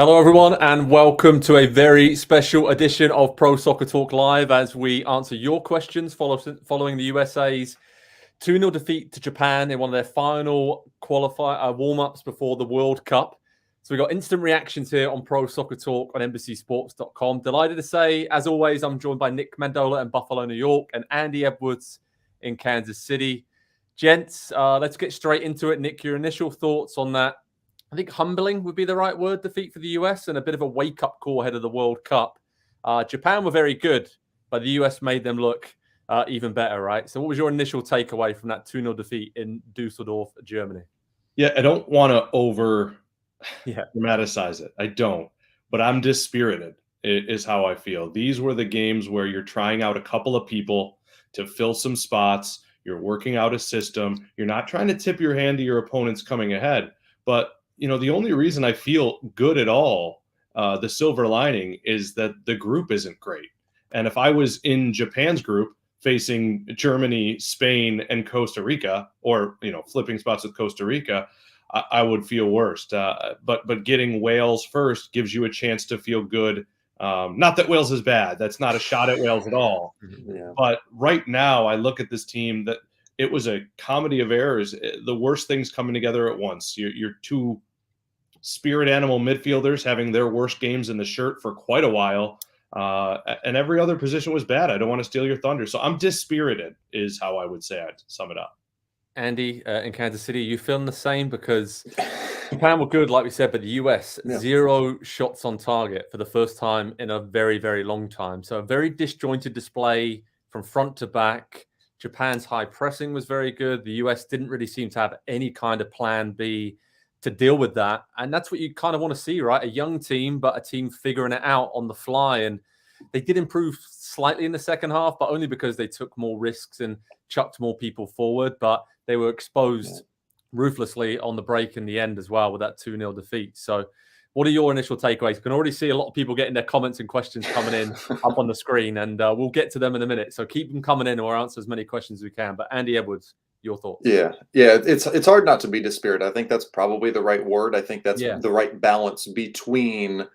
Hello, everyone, and welcome to a very special edition of Pro Soccer Talk Live as we answer your questions following the USA's 2-0 defeat to Japan in one of their final warm-ups before the World Cup. So we got instant reactions here on Pro Soccer Talk on NBCSports.com. Delighted to say, as always, I'm joined by Nick Mendola in Buffalo, New York, and Andy Edwards in Kansas City. Gents, let's get straight into it. Nick, your initial thoughts on that? I think humbling would be the right word, defeat for the US, and a bit of a wake-up call ahead of the World Cup. Japan were very good, but the US made them look even better, right? So what was your initial takeaway from that 2-0 defeat in Dusseldorf, Germany? Yeah, I don't want to over-dramatize it. I don't. But I'm dispirited is how I feel. These were the games where you're trying out a couple of people to fill some spots. You're working out a system. You're not trying to tip your hand to your opponents coming ahead. But the only reason I feel good at all, the silver lining, is that the group isn't great. And if I was in Japan's group facing Germany, Spain, and Costa Rica, or, flipping spots with Costa Rica, I would feel worse. But getting Wales first gives you a chance to feel good. Not that Wales is bad. That's not a shot at Wales at all. Yeah. But right now, I look at this team that it was a comedy of errors. The worst things coming together at once. You're two spirit animal midfielders having their worst games in the shirt for quite a while. And every other position was bad. I don't want to steal your thunder. So I'm dispirited is how I would say I'd sum it up. Andy, in Kansas City, you feeling the same? Because Japan were good, like we said, but the US, 0 shots on target for the first time in a very, very long time. So a very disjointed display from front to back. Japan's high pressing was very good. The US didn't really seem to have any kind of plan B to deal with that. And that's what you kind of want to see, right? A young team, but a team figuring it out on the fly. And they did improve slightly in the second half, but only because they took more risks and chucked more people forward. But they were exposed ruthlessly on the break in the end as well with that 2-0 defeat. So what are your initial takeaways? You can already see a lot of people getting their comments and questions coming in up on the screen, and we'll get to them in a minute. So keep them coming in, and we'll answer as many questions as we can. But Andy Edwards, your thoughts? Yeah, it's hard not to be dispirited. I think that's probably the right word. I think that's the right balance between,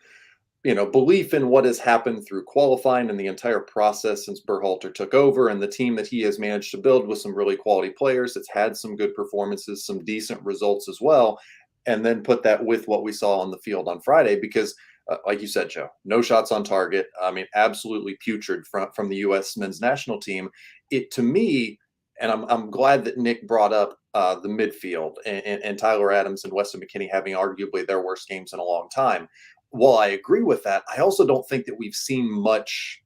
belief in what has happened through qualifying and the entire process since Berhalter took over, and the team that he has managed to build with some really quality players. It's had some good performances, some decent results as well, and then put that with what we saw on the field on Friday, because like you said, Joe, no shots on target. I mean, absolutely putrid from the U.S. men's national team. It, to me, and I'm glad that Nick brought up the midfield and Tyler Adams and Weston McKennie having arguably their worst games in a long time. While I agree with that, I also don't think that we've seen much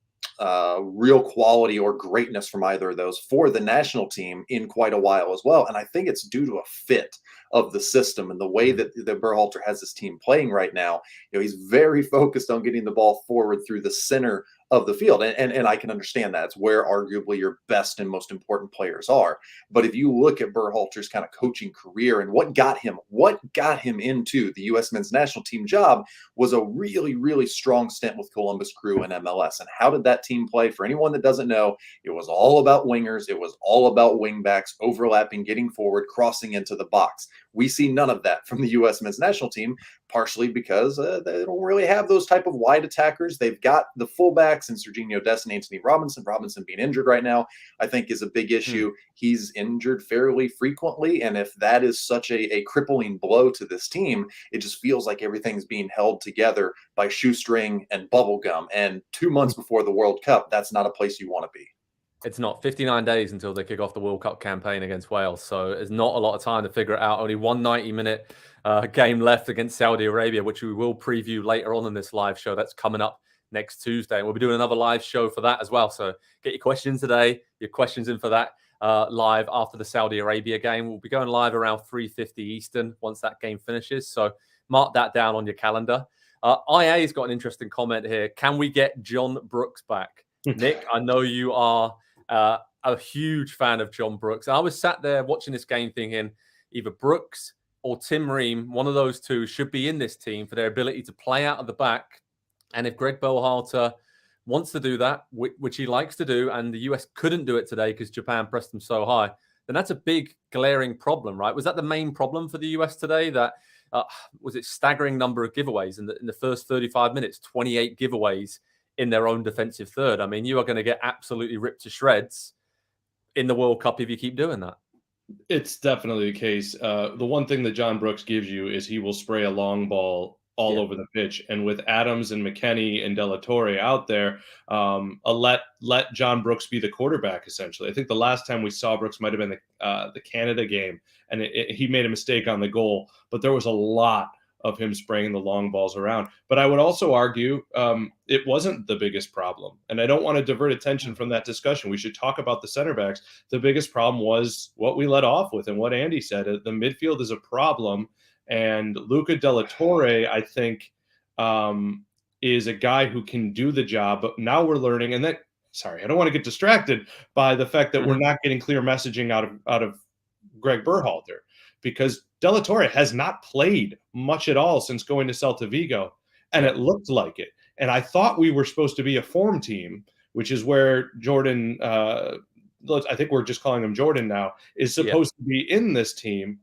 real quality or greatness from either of those for the national team in quite a while as well. And I think it's due to a fit of the system and the way that Berhalter has his team playing right now. He's very focused on getting the ball forward through the center of the field. And I can understand that. It's where arguably your best and most important players are. But if you look at Berhalter's kind of coaching career and what got him into the U.S. men's national team job was a really, really strong stint with Columbus Crew and MLS. And how did that team play? For anyone that doesn't know, it was all about wingers. It was all about wingbacks, overlapping, getting forward, crossing into the box. We see none of that from the U.S. men's national team, partially because they don't really have those type of wide attackers. They've got the fullbacks and Serginho Dest and Anthony Robinson. Robinson being injured right now, I think, is a big issue. He's injured fairly frequently, and if that is such a crippling blow to this team, it just feels like everything's being held together by shoestring and bubble gum. And 2 months before the World Cup, that's not a place you want to be. It's not 59 days until they kick off the World Cup campaign against Wales. So there's not a lot of time to figure it out. Only one 90-minute game left against Saudi Arabia, which we will preview later on in this live show. That's coming up next Tuesday. And we'll be doing another live show for that as well. So get your questions today, your questions in for that live after the Saudi Arabia game. We'll be going live around 3:50 Eastern once that game finishes. So mark that down on your calendar. IA's got an interesting comment here. Can we get John Brooks back? Nick, I know you are a huge fan of John Brooks. I was sat there watching this game thinking either Brooks or Tim Ream, one of those two, should be in this team for their ability to play out of the back. And if Greg Berhalter wants to do that, which he likes to do, and the US couldn't do it today because Japan pressed them so high, then that's a big glaring problem, right? Was that the main problem for the US today, that was it staggering number of giveaways in the first 35 minutes, 28 giveaways in their own defensive third. I mean, you are going to get absolutely ripped to shreds in the World Cup if you keep doing that. It's definitely the case. The one thing that John Brooks gives you is he will spray a long ball all over the pitch. And with Adams and McKennie and De La Torre out there, let John Brooks be the quarterback, essentially. I think the last time we saw Brooks might have been the Canada game, and he made a mistake on the goal. But there was a lot of him spraying the long balls around. But I would also argue it wasn't the biggest problem. And I don't want to divert attention from that discussion. We should talk about the center backs. The biggest problem was what we led off with and what Andy said. The midfield is a problem. And Luca De La Torre, I think, is a guy who can do the job. But now we're learning, and that, sorry, I don't want to get distracted by the fact that we're not getting clear messaging out of Greg Berhalter, because De La Torre has not played much at all since going to Celta Vigo, and it looked like it. And I thought we were supposed to be a form team, which is where Jordan, I think we're just calling him Jordan now, is supposed to be in this team.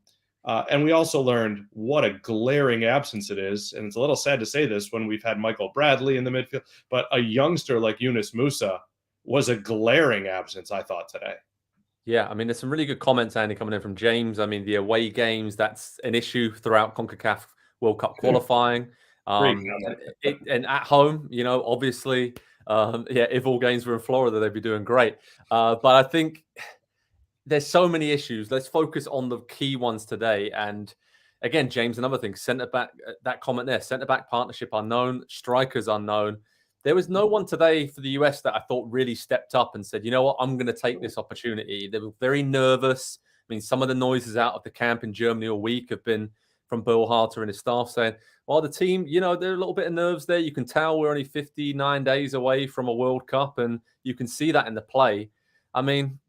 And we also learned what a glaring absence it is. And it's a little sad to say this when we've had Michael Bradley in the midfield, but a youngster like Yunus Musa was a glaring absence, I thought, today. Yeah, I mean, there's some really good comments, Andy, coming in from James. I mean, the away games, that's an issue throughout CONCACAF World Cup qualifying. And at home, you know, obviously, if all games were in Florida, they'd be doing great. But I think there's so many issues. Let's focus on the key ones today. And again, James, another thing, centre back, that comment there, centre back partnership unknown, strikers unknown. There was no one today for the US that I thought really stepped up and said, you know what, I'm going to take this opportunity. They were very nervous. I mean, some of the noises out of the camp in Germany all week have been from Berhalter and his staff saying, well, the team, you know, there are a little bit of nerves there. You can tell we're only 59 days away from a World Cup, and you can see that in the play. I mean,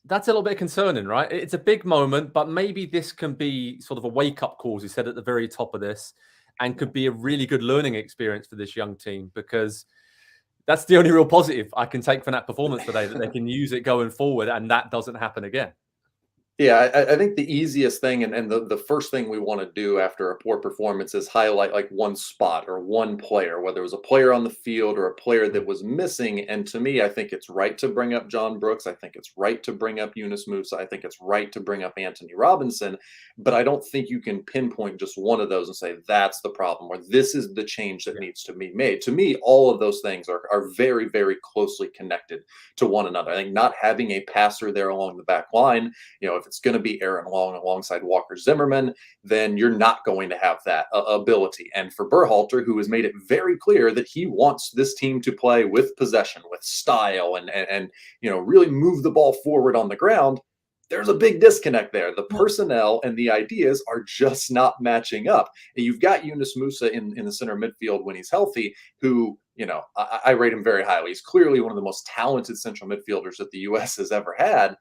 that's a little bit concerning, right? It's a big moment, but maybe this can be sort of a wake-up call, as you said at the very top of this, and could be a really good learning experience for this young team, because that's the only real positive I can take from that performance today, that they can use it going forward and that doesn't happen again. Yeah, I think the easiest thing and the first thing we want to do after a poor performance is highlight like one spot or one player, whether it was a player on the field or a player that was missing. And to me, I think it's right to bring up John Brooks. I think it's right to bring up Yunus Musa. I think it's right to bring up Anthony Robinson. But I don't think you can pinpoint just one of those and say that's the problem, or this is the change that needs to be made. To me, all of those things are very, very closely connected to one another. I think not having a passer there along the back line, you know, if it's going to be Aaron Long alongside Walker Zimmerman, then you're not going to have that ability. And for Berhalter, who has made it very clear that he wants this team to play with possession, with style, and you know, really move the ball forward on the ground, there's a big disconnect there. The personnel and the ideas are just not matching up. And you've got Yunus Musa in the center midfield when he's healthy, who, you know, I rate him very highly. He's clearly one of the most talented central midfielders that the U.S. has ever had.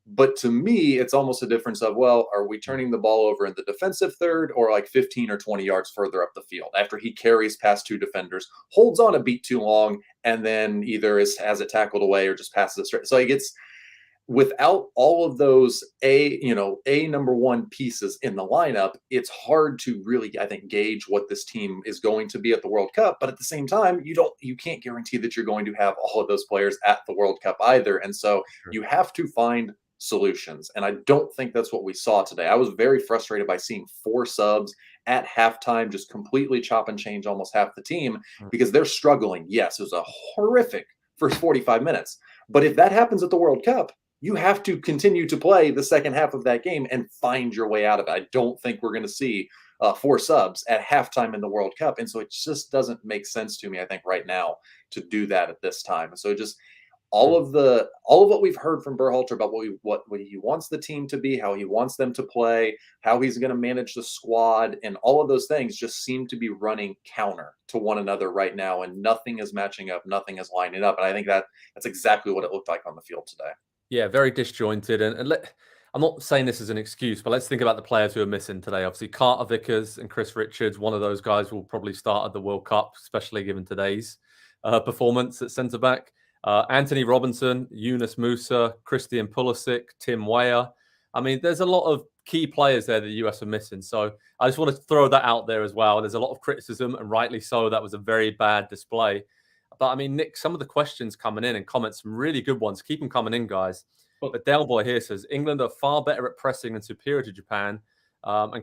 But to me, it's almost a difference of, well, are we turning the ball over in the defensive third or like 15 or 20 yards further up the field after he carries past two defenders, holds on a beat too long, and then either has it tackled away or just passes it straight. So he gets, without all of those number one pieces in the lineup, it's hard to really, I think, gauge what this team is going to be at the World Cup. But at the same time, you can't guarantee that you're going to have all of those players at the World Cup either. And so you have to find solutions. And I don't think that's what we saw today. I was very frustrated by seeing 4 subs at halftime, just completely chop and change almost half the team, because they're struggling. Yes, it was a horrific first 45 minutes. But if that happens at the World Cup, you have to continue to play the second half of that game and find your way out of it. I don't think we're going to see 4 subs at halftime in the World Cup. And so it just doesn't make sense to me, I think, right now to do that at this time. So just all of what we've heard from Berhalter about what he wants the team to be, how he wants them to play, how he's going to manage the squad, and all of those things just seem to be running counter to one another right now, and nothing is matching up, nothing is lining up. And I think that's exactly what it looked like on the field today. Yeah, very disjointed. I'm not saying this as an excuse, but let's think about the players who are missing today. Obviously, Carter Vickers and Chris Richards, one of those guys will probably start at the World Cup, especially given today's performance at centre-back. Anthony Robinson, Yunus Musa, Christian Pulisic, Tim Weah. I mean, there's a lot of key players there that the US are missing. So I just want to throw that out there as well. There's a lot of criticism, and rightly so. That was a very bad display. But I mean, Nick, some of the questions coming in and comments, some really good ones. Keep them coming in, guys. But Dale Boy here says England are far better at pressing and superior to Japan and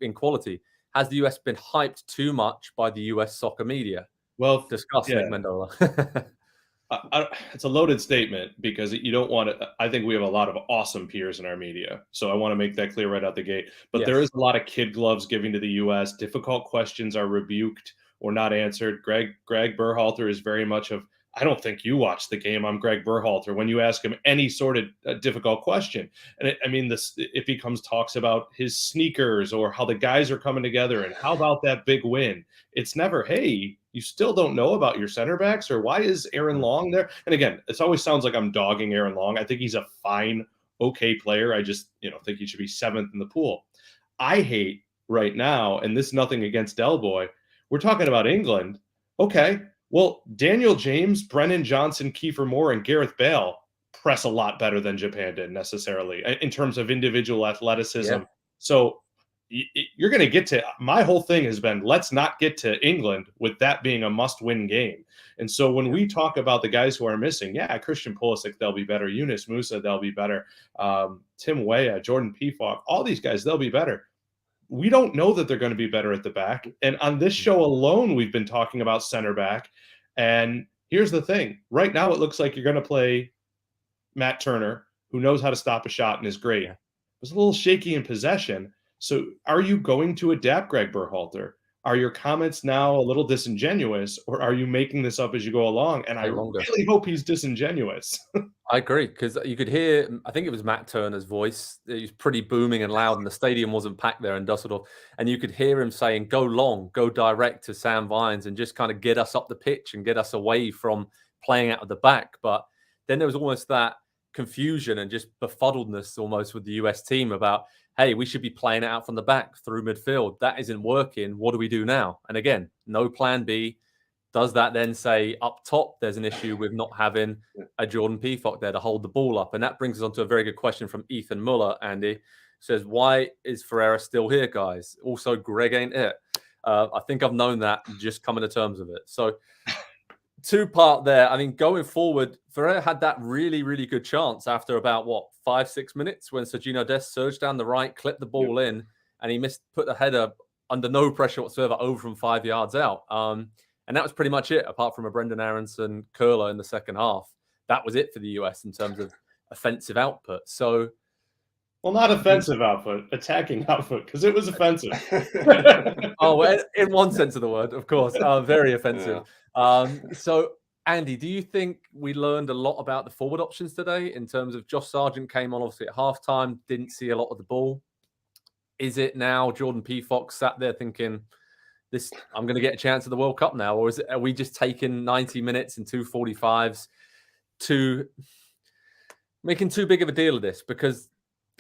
in quality. Has the US been hyped too much by the US soccer media? Well, discuss, yeah. Nick Mendola. It's a loaded statement because you don't want to. I think we have a lot of awesome peers in our media, so I want to make that clear right out the gate. But Yes. There is a lot of kid gloves giving to the U.S. Difficult questions are rebuked or not answered. Greg Berhalter is very much of, I don't think you watched the game. I'm Greg Berhalter. When you ask him any sort of difficult question, and it becomes talks about his sneakers or how the guys are coming together and how about that big win. It's never, hey, you still don't know about your center backs, or why is Aaron Long there? And again, it always sounds like I'm dogging Aaron Long. I think he's a fine, okay player. I just think he should be 7th in the pool. I hate right now, and this is nothing against Del Boy. We're talking about England. Okay. Well, Daniel James, Brennan Johnson, Kiefer Moore, and Gareth Bale press a lot better than Japan did necessarily in terms of individual athleticism. Yeah. So you're going to get to, my whole thing has been, let's not get to England with that being a must-win game. And so when we talk about the guys who are missing, Christian Pulisic, they'll be better. Yunus Musa, they'll be better. Tim Weah, Jordan Pefok, all these guys, they'll be better. We don't know that they're going to be better at the back. And on this show alone, we've been talking about center back. And here's the thing. Right now, it looks like you're going to play Matt Turner, who knows how to stop a shot and is great. It was a little shaky in possession. So are you going to adapt, Greg Berhalter? Are your comments now a little disingenuous, or are you making this up as you go along? And I really hope he's disingenuous. I agree, because you could hear, I think it was Matt Turner's voice. He was pretty booming and loud, and the stadium wasn't packed there in Dusseldorf. And you could hear him saying, go long, go direct to Sam Vines and just kind of get us up the pitch and get us away from playing out of the back. But then there was almost that confusion and just befuddledness almost with the US team about, hey, we should be playing it out from the back through midfield. That isn't working. What do we do now? And again, no plan B. Does that then say up top there's an issue with not having a Jordan Pefok there to hold the ball up? And that brings us on to a very good question from Ethan Muller, Andy. Says, why is Ferreira still here, guys? Also, Greg ain't it. I think I've known that, just coming to terms with it. So two-part there. I mean, going forward, Ferreira had that really, really good chance after about, 5-6 minutes when Sergino Dest surged down the right, clipped the ball in, and he put the header under no pressure whatsoever over from 5 yards out. And that was pretty much it, apart from a Brendan Aronson curler in the second half. That was it for the US in terms of offensive output. So, well, not offensive output, attacking output, because it was offensive. In one sense of the word, of course, very offensive. So, Andy, do you think we learned a lot about the forward options today in terms of Josh Sargent came on obviously at halftime, didn't see a lot of the ball? Is it now Jordan Pefok sat there thinking, I'm going to get a chance at the World Cup now? Or are we just taking 90 minutes and 2:45s to making too big of a deal of this? Because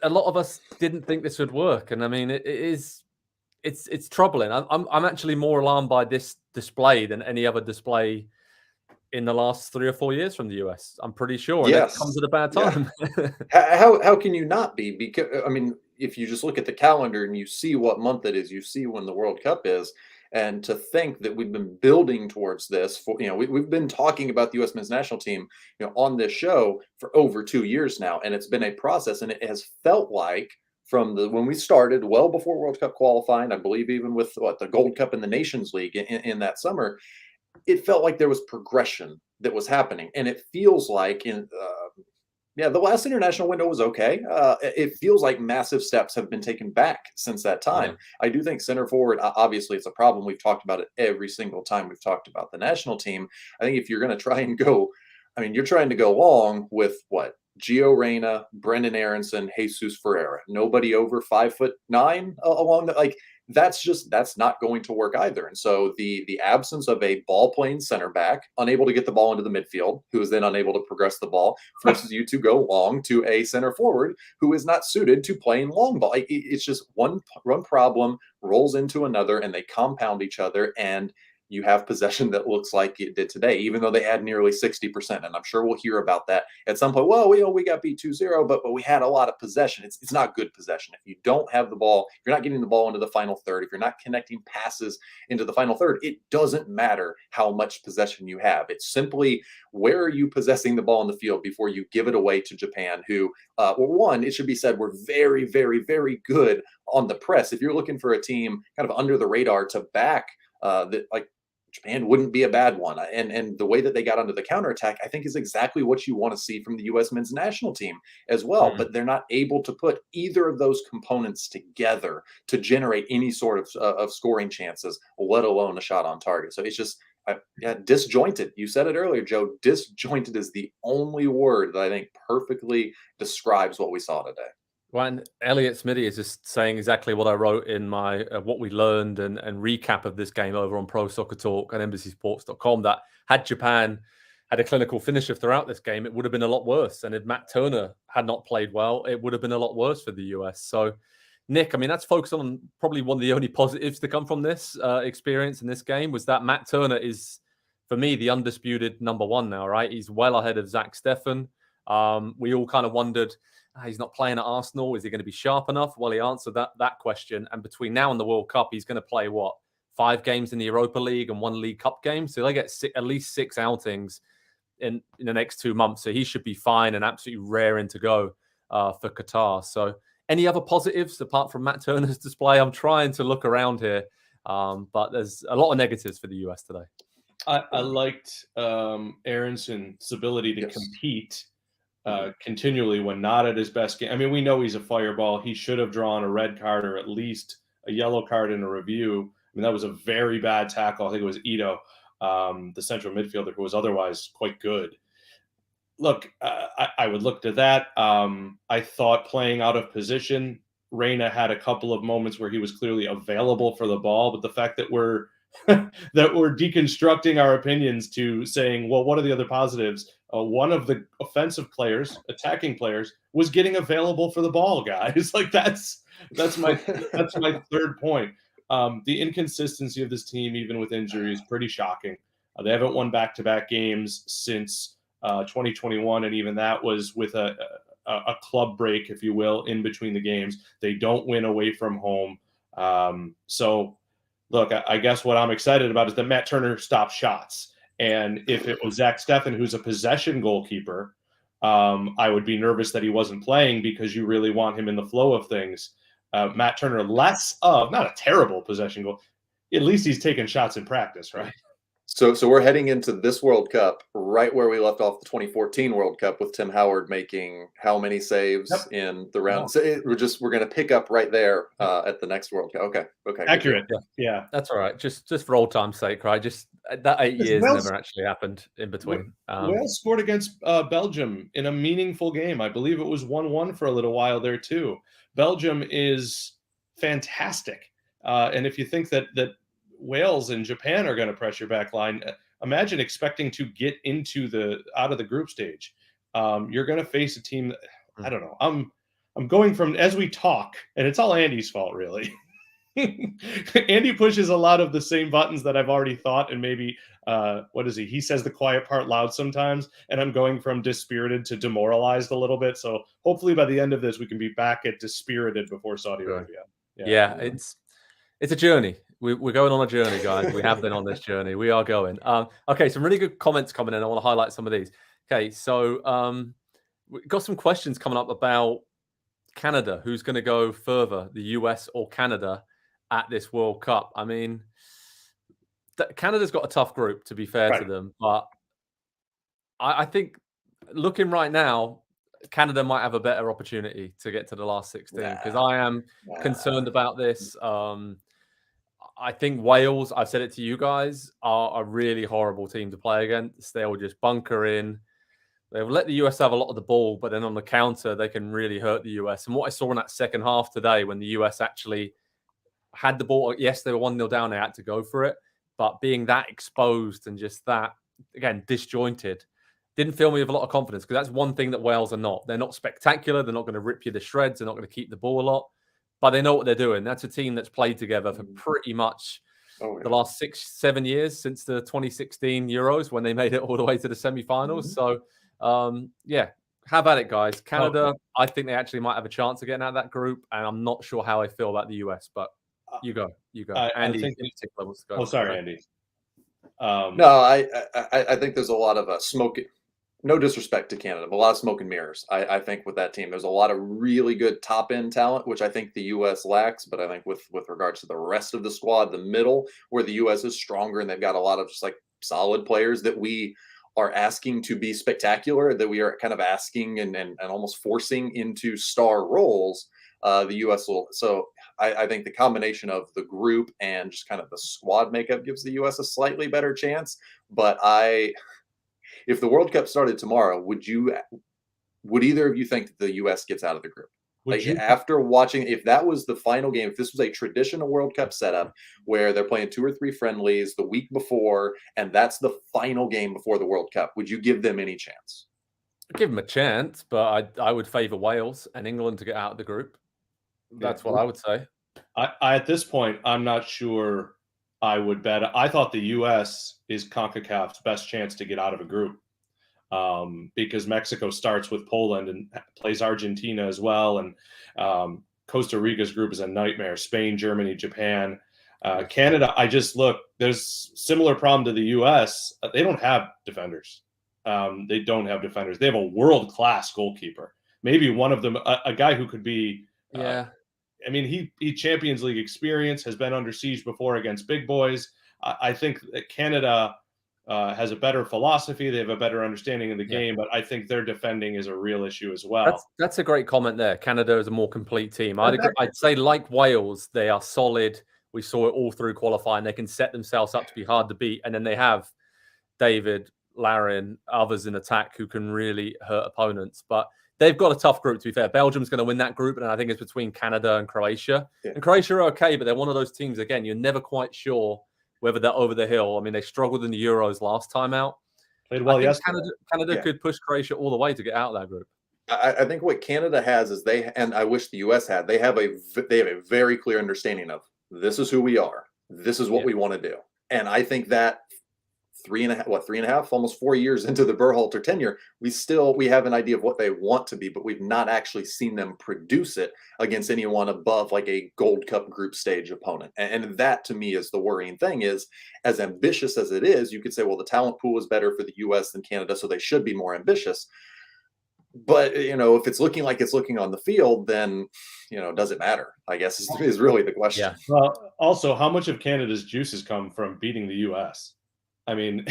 a lot of us didn't think this would work. And I mean, it's troubling. I'm actually more alarmed by this display than any other display in the last 3 or 4 years from the US. I'm pretty sure. And it comes at a bad time. Yeah. How can you not be? Because, I mean, if you just look at the calendar and you see what month it is, you see when the World Cup is. And to think that we've been building towards this for, we've been talking about the U.S. men's national team, on this show for over 2 years now. And it's been a process, and it has felt like from when we started well before World Cup qualifying, I believe even with the Gold Cup and the Nations League in that summer, it felt like there was progression that was happening. And it feels like the last international window was okay. It feels like massive steps have been taken back since that time. I do think center forward, obviously it's a problem. We've talked about it every single time we've talked about the national team. I think if you're going to try and go, you're trying to go long with Gio Reyna, Brendan Aronson, Jesus Ferreira. Nobody over 5'9" along the, that's not going to work either. And so the absence of a ball playing center back, unable to get the ball into the midfield, who is then unable to progress the ball, forces you to go long to a center forward who is not suited to playing long ball. It's just one problem rolls into another, and they compound each other. And you have possession that looks like it did today, even though they had nearly 60%. And I'm sure we'll hear about that at some point. Well, we got beat 2-0, but we had a lot of possession. It's not good possession. If you don't have the ball, if you're not getting the ball into the final third, if you're not connecting passes into the final third, it doesn't matter how much possession you have. It's simply, where are you possessing the ball in the field before you give it away to Japan, who, well, one, it should be said, we're very, very, very good on the press. If you're looking for a team kind of under the radar to back, that, like, Japan wouldn't be a bad one. And the way that they got onto the counterattack, I think, is exactly what you want to see from the U.S. men's national team as well. But they're not able to put either of those components together to generate any sort of scoring chances, let alone a shot on target. So it's just disjointed. You said it earlier, Joe. Disjointed is the only word that I think perfectly describes what we saw today. Well, and Elliot Smitty is just saying exactly what I wrote in my what we learned and recap of this game over on Pro Soccer Talk and NBCSports.com, that had Japan had a clinical finisher throughout this game, it would have been a lot worse. And if Matt Turner had not played well, it would have been a lot worse for the US. So, Nick, I mean, that's focused on probably one of the only positives to come from this experience in this game, was that Matt Turner is, for me, the undisputed number one now, right? He's well ahead of Zach Steffen. We all kind of wondered, he's not playing at Arsenal. Is he going to be sharp enough? Well, he answered that question. And between now and the World Cup, he's going to play, 5 games in the Europa League and 1 League Cup game. So they get at least 6 outings in the next 2 months. So he should be fine and absolutely raring to go for Qatar. So any other positives apart from Matt Turner's display? I'm trying to look around here, but there's a lot of negatives for the US today. I liked Aronson's ability to compete continually when not at his best game. I mean, we know he's a fireball. He should have drawn a red card or at least a yellow card in a review. I mean, that was a very bad tackle. I think it was Ito, the central midfielder, who was otherwise quite good. Look, I would look to that. I thought playing out of position, Reyna had a couple of moments where he was clearly available for the ball, but the fact that we're deconstructing our opinions to saying, well, what are the other positives? One of the offensive players, attacking players, was getting available for the ball, guys. Like that's my third point. The inconsistency of this team, even with injury, is pretty shocking. They haven't won back-to-back games since 2021, and even that was with a club break, if you will, in between the games. They don't win away from home. So, look, I guess what I'm excited about is that Matt Turner stops shots. And if it was Zach Steffen, who's a possession goalkeeper, I would be nervous that he wasn't playing, because you really want him in the flow of things. Matt Turner, less of, not a terrible possession goal. At least he's taking shots in practice, right? So we're heading into this World Cup right where we left off the 2014 World Cup, with Tim Howard making how many saves in the round? So we're going to pick up right there at the next World Cup. Okay. Accurate. Yeah. That's all right. Just for old time's sake, right? Just that 8 years never actually happened in between. Wales scored against Belgium in a meaningful game. I believe it was 1-1 for a little while there too. Belgium is fantastic. And if you think that Wales and Japan are going to press your back line, imagine expecting to get out of the group stage. You're going to face a team that, I don't know. I'm going from, as we talk, and it's all Andy's fault, really. Andy pushes a lot of the same buttons that I've already thought, and maybe what is he? He says the quiet part loud sometimes, and I'm going from dispirited to demoralized a little bit. So hopefully by the end of this, we can be back at dispirited before Saudi Arabia. Yeah, it's a journey. We're going on a journey, guys. We have been on this journey. We are going. Okay, some really good comments coming in. I want to highlight some of these. Okay, so we've got some questions coming up about Canada. Who's going to go further, the US or Canada, at this World Cup? I mean, Canada's got a tough group, to be fair to them. But I think, looking right now, Canada might have a better opportunity to get to the last 16, because I am concerned about this. I think Wales, I've said it to you guys, are a really horrible team to play against. They'll just bunker in. They'll let the US have a lot of the ball, but then on the counter, they can really hurt the US. And what I saw in that second half today, when the US actually had the ball, yes, they were 1-0 down, they had to go for it. But being that exposed and just that, again, disjointed, didn't fill me with a lot of confidence, because that's one thing that Wales are not. They're not spectacular. They're not going to rip you to shreds. They're not going to keep the ball a lot. But they know what they're doing. That's a team that's played together for pretty much the last 6-7 years since the 2016 Euros when they made it all the way to the semi-finals. So, yeah, how about it, guys? Canada, I think they actually might have a chance of getting out of that group, and I'm not sure how I feel about the US, but you go. Andy, I think in particular, let's go. Sorry, Andy. No, I think there's a lot of smoke. No disrespect to Canada, but a lot of smoke and mirrors. I think with that team, there's a lot of really good top end talent, which I think the U.S. lacks. But I think with regards to the rest of the squad, the middle, where the U.S. is stronger, and they've got a lot of just like solid players that we are asking to be spectacular, that we are kind of asking and almost forcing into star roles. The U.S. will. So I think the combination of the group and just kind of the squad makeup gives the U.S. a slightly better chance. But if the World Cup started tomorrow, would either of you think that the U.S. gets out of the group? After watching, if that was the final game, if this was a traditional World Cup setup where they're playing 2 or 3 friendlies the week before, and that's the final game before the World Cup, would you give them any chance? I'd give them a chance, but I would favour Wales and England to get out of the group. That's what I would say. I at this point, I'm not sure I would bet. I thought the U.S. is CONCACAF's best chance to get out of a group because Mexico starts with Poland and plays Argentina as well. And Costa Rica's group is a nightmare. Spain, Germany, Japan. Canada, there's similar problem to the U.S. They don't have defenders. They don't have defenders. They have a world-class goalkeeper. Maybe one of them, a guy who could be I mean, he Champions League experience, has been under siege before against big boys. I think that Canada has a better philosophy. They have a better understanding of the game, but I think their defending is a real issue as well. That's a great comment there. Canada is a more complete team. I'd agree. I'd say like Wales, they are solid. We saw it all through qualifying. They can set themselves up to be hard to beat. And then they have David, Larin, others in attack who can really hurt opponents. But they've got a tough group, to be fair. Belgium's going to win that group, and I think it's between Canada and Croatia. Yeah. And Croatia are okay, but they're one of those teams, again, you're never quite sure whether they're over the hill. I mean, they struggled in the Euros last time out. Played well yesterday. Canada could push Croatia all the way to get out of that group. I think what Canada has is and I wish the U.S. had, they have a very clear understanding of this is who we are. This is what we want to do. And I think that 3.5, almost 4 years into the Berhalter tenure, we have an idea of what they want to be, but we've not actually seen them produce it against anyone above like a Gold Cup group stage opponent. And that to me is the worrying thing. Is as ambitious as it is, you could say, well, the talent pool is better for the US than Canada, so they should be more ambitious. But, if it's looking like it's looking on the field, then, does it matter? I guess is really the question. Yeah. Well, also, how much of Canada's juices come from beating the US? I mean,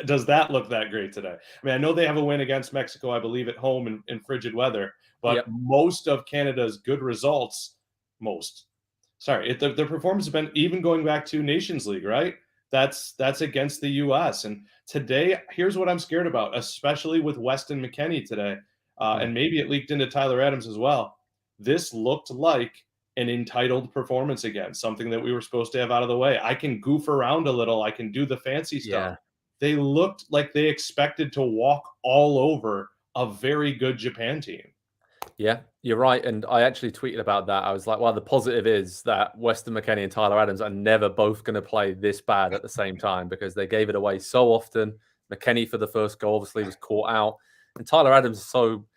does that look that great today? I mean, I know they have a win against Mexico, I believe, at home in frigid weather, but most of Canada's good results, their performance has been, even going back to Nations League, right? That's against the U.S. And today, here's what I'm scared about, especially with Weston McKennie today, and maybe it leaked into Tyler Adams as well. This looked like an entitled performance again, something that we were supposed to have out of the way. I can goof around a little. I can do the fancy stuff. Yeah. They looked like they expected to walk all over a very good Japan team. Yeah, you're right. And I actually tweeted about that. I was like, well, the positive is that Weston McKennie and Tyler Adams are never both going to play this bad at the same time because they gave it away so often. McKennie for the first goal obviously was caught out. And Tyler Adams is so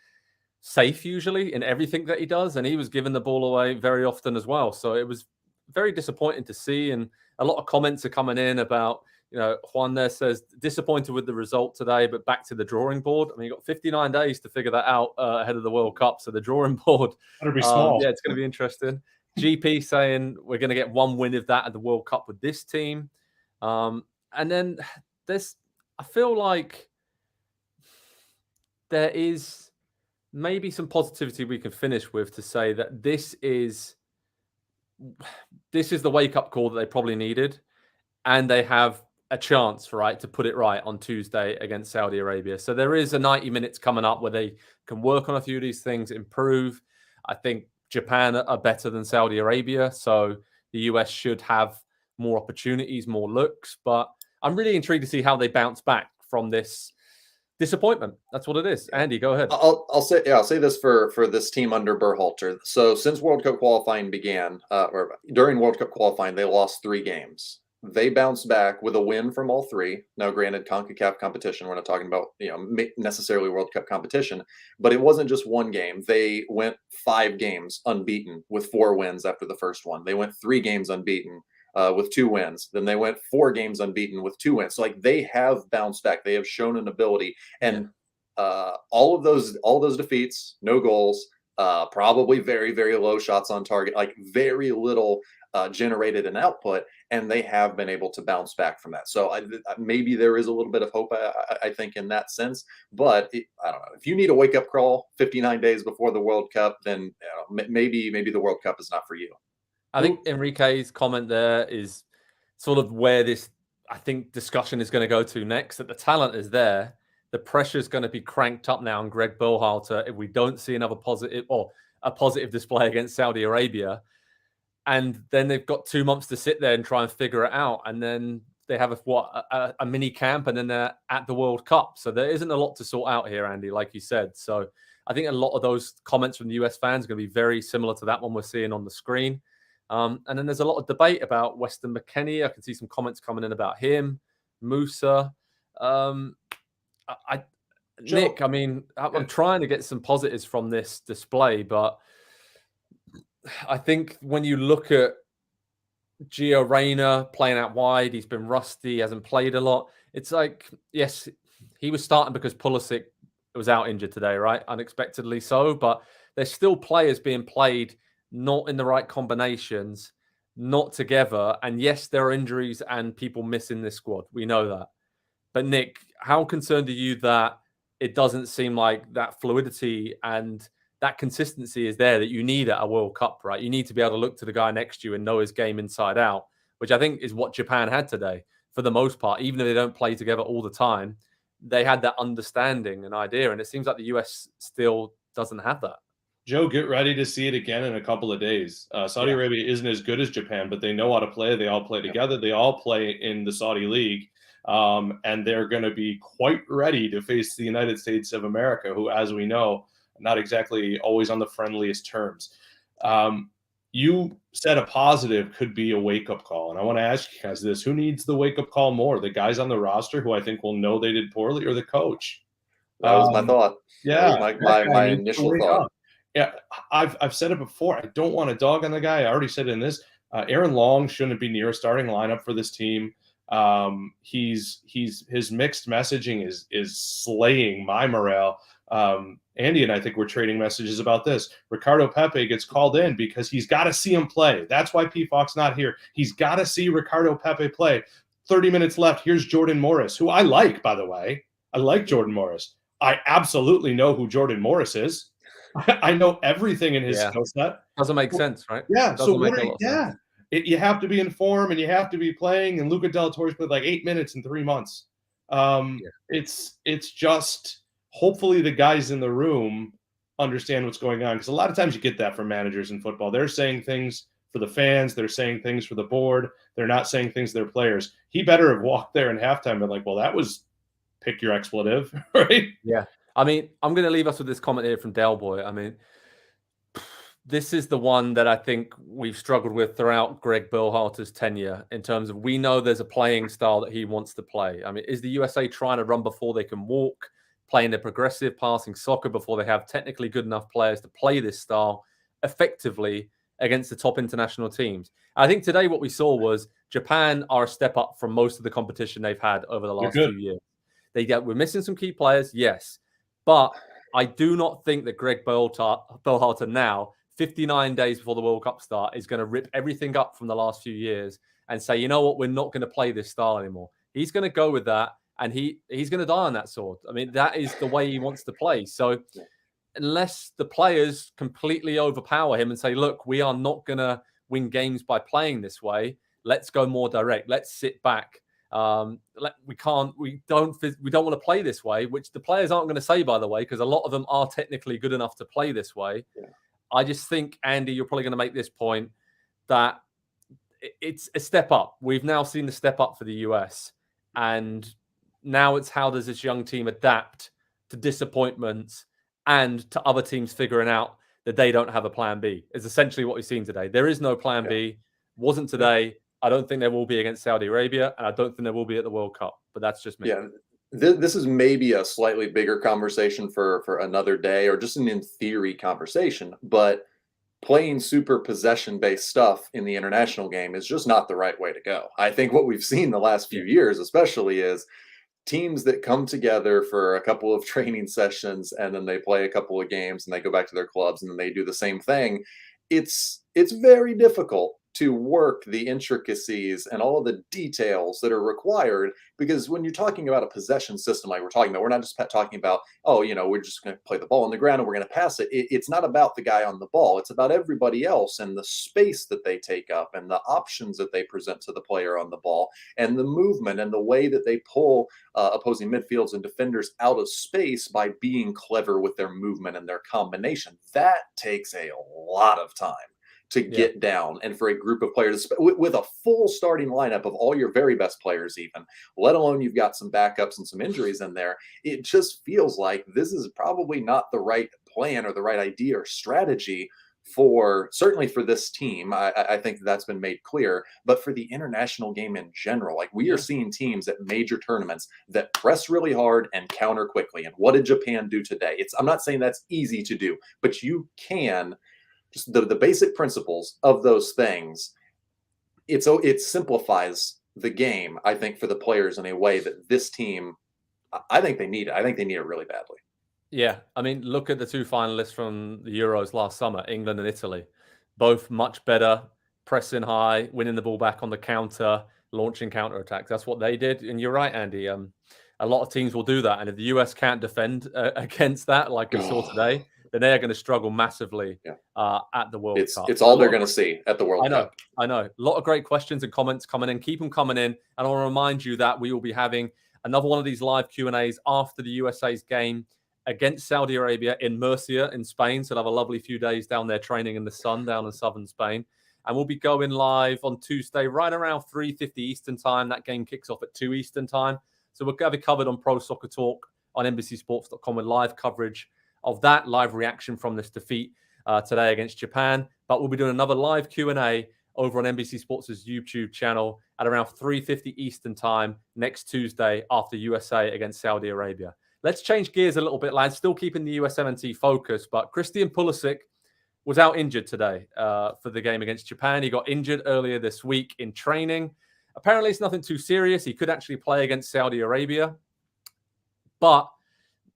safe usually in everything that he does, and he was giving the ball away very often as well. So it was very disappointing to see, and a lot of comments are coming in about, Juan there says disappointed with the result today, but back to the drawing board. I mean, you've got 59 days to figure that out ahead of the World Cup, so the drawing board, that'll be small. Yeah, it's going to be interesting. GP saying we're going to get one win of that at the World Cup with this team, and then I feel like there is maybe some positivity we can finish with to say that this is the wake-up call that they probably needed, and they have a chance, right, to put it right on Tuesday against Saudi Arabia. So there is a 90 minutes coming up where they can work on a few of these things, improve. I think Japan are better than Saudi Arabia, so the US should have more opportunities, more looks, but I'm really intrigued to see how they bounce back from this disappointment. That's what it is. Andy, go ahead. I'll say this for this team under Berhalter. So since World Cup qualifying began, or during World Cup qualifying, they lost 3 games. They bounced back with a win from all three. Now, granted, CONCACAF competition, we're not talking about, necessarily World Cup competition, but it wasn't just one game. They went 5 games unbeaten with 4 wins after the first one. They went 3 games unbeaten with 2 wins. Then they went 4 games unbeaten with 2 wins. So like they have bounced back. They have shown an ability, and all of those defeats, no goals, probably very, very low shots on target, like very little generated an output, and they have been able to bounce back from that. So maybe there is a little bit of hope, I think, in that sense. But I don't know. If you need a wake up call 59 days before the World Cup, then maybe the World Cup is not for you. I think Enrique's comment there is sort of where this, I think, discussion is going to go to next. That the talent is there. The pressure is going to be cranked up now on Greg Berhalter if we don't see another positive display against Saudi Arabia. And then they've got 2 months to sit there and try and figure it out. And then they have a mini camp, and then they're at the World Cup. So there isn't a lot to sort out here, Andy, like you said. So I think a lot of those comments from the US fans are going to be very similar to that one we're seeing on the screen. And then there's a lot of debate about Weston McKennie. I can see some comments coming in about him, Musa. Nick, I mean, I'm trying to get some positives from this display, but I think when you look at Gio Reyna playing out wide, he's been rusty, hasn't played a lot. It's like, yes, he was starting because Pulisic was out injured today, right? Unexpectedly so, but there's still players being played not in the right combinations, not together. And yes, there are injuries and people missing this squad. We know that. But Nick, how concerned are you that it doesn't seem like that fluidity and that consistency is there that you need at a World Cup, right? You need to be able to look to the guy next to you and know his game inside out, which I think is what Japan had today for the most part. Even if they don't play together all the time, they had that understanding and idea. And it seems like the US still doesn't have that. Joe, get ready to see it again in a couple of days. Saudi Arabia isn't as good as Japan, but they know how to play. They all play together. They all play in the Saudi League. And they're going to be quite ready to face the United States of America, who, as we know, not exactly always on the friendliest terms. You said a positive could be a wake-up call. And I want to ask you guys this. Who needs the wake-up call more? The guys on the roster who I think will know they did poorly, or the coach? That was my thought. Yeah. My initial thought. Yeah, I've said it before. I don't want a dog on the guy. I already said it in this. Aaron Long shouldn't be near a starting lineup for this team. His mixed messaging is slaying my morale. Andy and I think we're trading messages about this. Ricardo Pepe gets called in because he's got to see him play. That's why PFOC's not here. He's got to see Ricardo Pepe play. 30 minutes left. Here's Jordan Morris, who I like, by the way. I like Jordan Morris. I absolutely know who Jordan Morris is. I know everything in his skill set. Doesn't make sense, right? Yeah. Doesn't make a lot of sense. You have to be in form and you have to be playing. And Luca Del Torre's played like 8 minutes in 3 months. It's just hopefully the guys in the room understand what's going on, because a lot of times you get that from managers in football. They're saying things for the fans. They're saying things for the board. They're not saying things to their players. He better have walked there in halftime and been like, well, that was pick your expletive, right? Yeah. I mean, I'm going to leave us with this comment here from Del Boy. I mean, this is the one that I think we've struggled with throughout Greg Berhalter's tenure in terms of, we know there's a playing style that he wants to play. I mean, is the USA trying to run before they can walk, playing a progressive passing soccer before they have technically good enough players to play this style effectively against the top international teams? I think today what we saw was Japan are a step up from most of the competition they've had over the last 2 years. We're missing some key players, yes. But I do not think that Greg Berhalter now, 59 days before the World Cup start, is going to rip everything up from the last few years and say, you know what, we're not going to play this style anymore. He's going to go with that, and he's going to die on that sword. I mean, that is the way he wants to play. So unless the players completely overpower him and say, look, we are not going to win games by playing this way, let's go more direct. Let's sit back. We don't want to play this way, which the players aren't going to say, by the way, because a lot of them are technically good enough to play this way. Yeah. I just think, Andy, you're probably going to make this point that it's a step up. We've now seen the step up for the US, and now it's how does this young team adapt to disappointments and to other teams figuring out that they don't have a plan B. Is essentially what we've seen today. There is no plan B. Wasn't today. I don't think there will be against Saudi Arabia, and I don't think there will be at the World Cup. But that's just me. Yeah, this is maybe a slightly bigger conversation for another day, or just an in theory conversation. But playing super possession-based stuff in the international game is just not the right way to go. I think what we've seen the last few years, especially, is teams that come together for a couple of training sessions and then they play a couple of games and they go back to their clubs and then they do the same thing. It's very difficult to work the intricacies and all of the details that are required, because when you're talking about a possession system like we're talking about, we're not just talking about, oh, we're just going to play the ball on the ground and we're going to pass it. It's not about the guy on the ball. It's about everybody else and the space that they take up and the options that they present to the player on the ball and the movement and the way that they pull opposing midfields and defenders out of space by being clever with their movement and their combination. That takes a lot of time to get down, and for a group of players with a full starting lineup of all your very best players, even, let alone you've got some backups and some injuries in there, it just feels like this is probably not the right plan or the right idea or strategy certainly for this team. I think that's been made clear, but for the international game in general, like we are seeing teams at major tournaments that press really hard and counter quickly. And what did Japan do today? I'm not saying that's easy to do, but you can. Just the basic principles of those things, it simplifies the game, I think, for the players in a way that this team, I think they need it. I think they need it really badly. Yeah, I mean, look at the two finalists from the Euros last summer, England and Italy. Both much better, pressing high, winning the ball back on the counter, launching counterattacks. That's what they did. And you're right, Andy. A lot of teams will do that. And if the US can't defend against that, like we saw today, then they're going to struggle massively at the World Cup. It's all they're going to see at the World Cup. I know. A lot of great questions and comments coming in. Keep them coming in. And I'll remind you that we will be having another one of these live Q&As after the USA's game against Saudi Arabia in Murcia in Spain. So they'll have a lovely few days down there training in the sun down in southern Spain. And we'll be going live on Tuesday right around 3:50 Eastern time. That game kicks off at 2 Eastern time. So we'll have it covered on Pro Soccer Talk on NBCSports.com with live coverage of that, live reaction from this defeat today against Japan. But we'll be doing another live Q&A over on NBC Sports' YouTube channel at around 3:50 Eastern time next Tuesday after USA against Saudi Arabia. Let's change gears a little bit, lads. Still keeping the USMNT focus, but Christian Pulisic was out injured today for the game against Japan. He got injured earlier this week in training. Apparently, it's nothing too serious. He could actually play against Saudi Arabia. But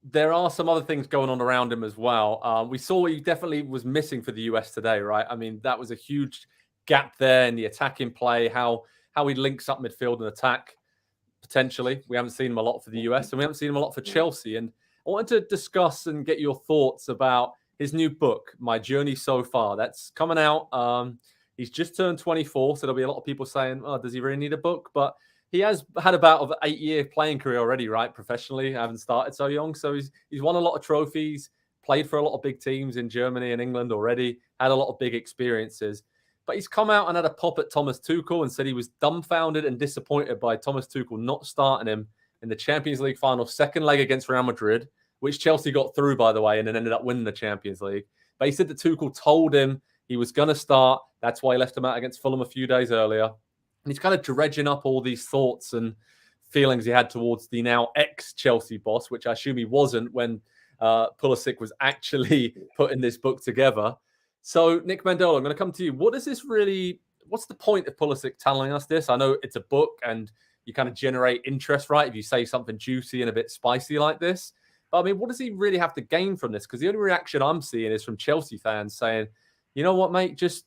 there are some other things going on around him as well. We saw what he definitely was missing for the US today, right? I mean, that was a huge gap there in the attacking play, how he links up midfield and attack, potentially. We haven't seen him a lot for the US, and we haven't seen him a lot for Chelsea. And I wanted to discuss and get your thoughts about his new book, My Journey So Far. That's coming out. He's just turned 24, so there'll be a lot of people saying, oh, does he really need a book? But he has had about an 8-year playing career already, right? Professionally, haven't started so young. So he's won a lot of trophies, played for a lot of big teams in Germany and England already, had a lot of big experiences. But he's come out and had a pop at Thomas Tuchel and said he was dumbfounded and disappointed by Thomas Tuchel not starting him in the Champions League final, second leg against Real Madrid, which Chelsea got through, by the way, and then ended up winning the Champions League. But he said that Tuchel told him he was going to start. That's why he left him out against Fulham a few days earlier. And he's kind of dredging up all these thoughts and feelings he had towards the now ex-Chelsea boss, which I assume he wasn't when Pulisic was actually putting this book together. So, Nick Mendola, I'm going to come to you. What's the point of Pulisic telling us this? I know it's a book and you kind of generate interest, right? If you say something juicy and a bit spicy like this. But I mean, what does he really have to gain from this? Because the only reaction I'm seeing is from Chelsea fans saying, you know what, mate, just